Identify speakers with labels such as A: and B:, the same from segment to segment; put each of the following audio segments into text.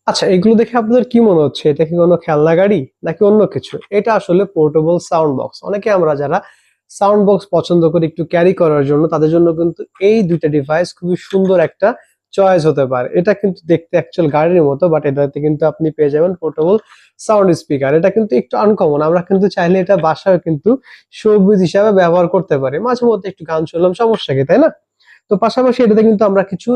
A: আচ্ছা, এগুলো দেখে আপনাদের কি মনে হচ্ছে? এটা কি কোনো খেলনা গাড়ি নাকি অন্য কিছু? এটা আসলে পোর্টেবল সাউন্ড বক্স। অনেকে আমরা যারা সাউন্ড বক্স পছন্দ করি একটু ক্যারি করার জন্য, তাদের জন্য কিন্তু এই ২ টা ডিভাইস খুবই সুন্দর একটা চয়েস হতে পারে। এটা কিন্তু দেখতে অ্যাকচুয়াল গাড়ির মতো, বাট এটাতে কিন্তু আপনি পেয়ে যাবেন পোর্টেবল সাউন্ড স্পিকার। এটা কিন্তু একটু আনকমন। আমরা কিন্তু চাইলে এটা বাসায়ও কিন্তু শোপিস হিসাবে ব্যবহার করতে পারি। মাঝে মধ্যে একটু গান শুনলাম, সমস্যা কি, তাই না? তো পাশাপাশি এটাতে কিন্তু আমরা কিছু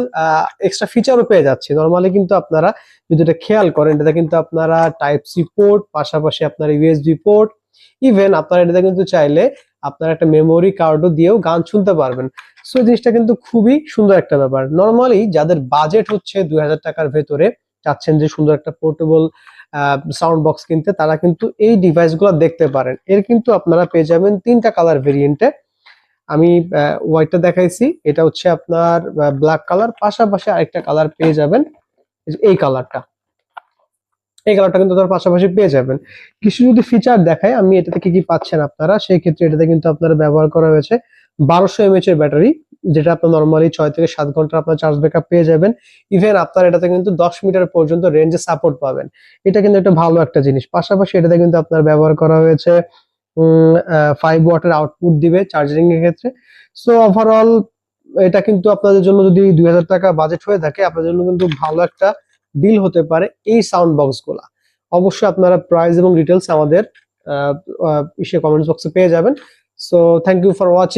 A: এক্সট্রা ফিচারও পেয়ে যাচ্ছি। নরমালি কিন্তু আপনারা যদি এটা খেয়াল করেন, এটাতে কিন্তু আপনারা টাইপ সি পোর্ট, পাশাপাশি আপনার ইউএসবি পোর্ট, ইভেন আপনারা এটাতে কিন্তু চাইলে আপনার একটা মেমোরি কার্ডও দিয়েও গান শুনতে পারবেন। সো এই জিনিসটা কিন্তু খুবই সুন্দর একটা ব্যাপার। নরমালি যাদের বাজেট হচ্ছে ২,০০০ টাকার ভেতরে, চাচ্ছেন যে সুন্দর একটা পোর্টেবল সাউন্ড বক্স কিনতে, তারা কিন্তু এই ডিভাইসগুলো দেখতে পারেন। এর কিন্তু আপনারা পেয়ে যাবেন ৩ টা কালার ভেরিয়েন্টে। আমি হোয়াইটটা দেখাইছি, এটা হচ্ছে আপনার ব্ল্যাক কালার, পাশাপাশি আরেকটা কালার পেয়ে যাবেন, এই কালারটা। এই কালারটা কিন্তু তার পাশাপাশি পেয়ে যাবেন। কিছু যদি ফিচার দেখায় আমি এটাতে কি কি পাচ্ছেন আপনারা, সেই ক্ষেত্রে এটাতে কিন্তু আপনারা ব্যবহার করা হয়েছে 1200 mAh এর ব্যাটারি, যেটা আপনার নরমালি ৬ থেকে ৭ ঘন্টা আপনার চার্জ ব্যাকআপ পেয়ে যাবেন। ইভেন আপনার এটাতে কিন্তু ১০ মিটার পর্যন্ত রেঞ্জে সাপোর্ট পাবেন। এটা কিন্তু একটা ভালো একটা জিনিস। পাশাপাশি এটাতে কিন্তু আপনার ব্যবহার করা হয়েছে 5 ওয়াটের আউটপুট দিবে চার্জিং এর ক্ষেত্রে। সো ওভারঅল এটা কিন্তু আপনাদের জন্য, যদি ২,০০০ টাকা বাজেট হয়ে থাকে, আপনাদের জন্য কিন্তু ভালো একটা ডিল হতে পারে এই সাউন্ড বক্স গুলা। অবশ্যই আপনারা প্রাইস এবং ডিটেলস আমাদের কমেন্টস বক্সে পেয়ে যাবেন। So thank you for watching.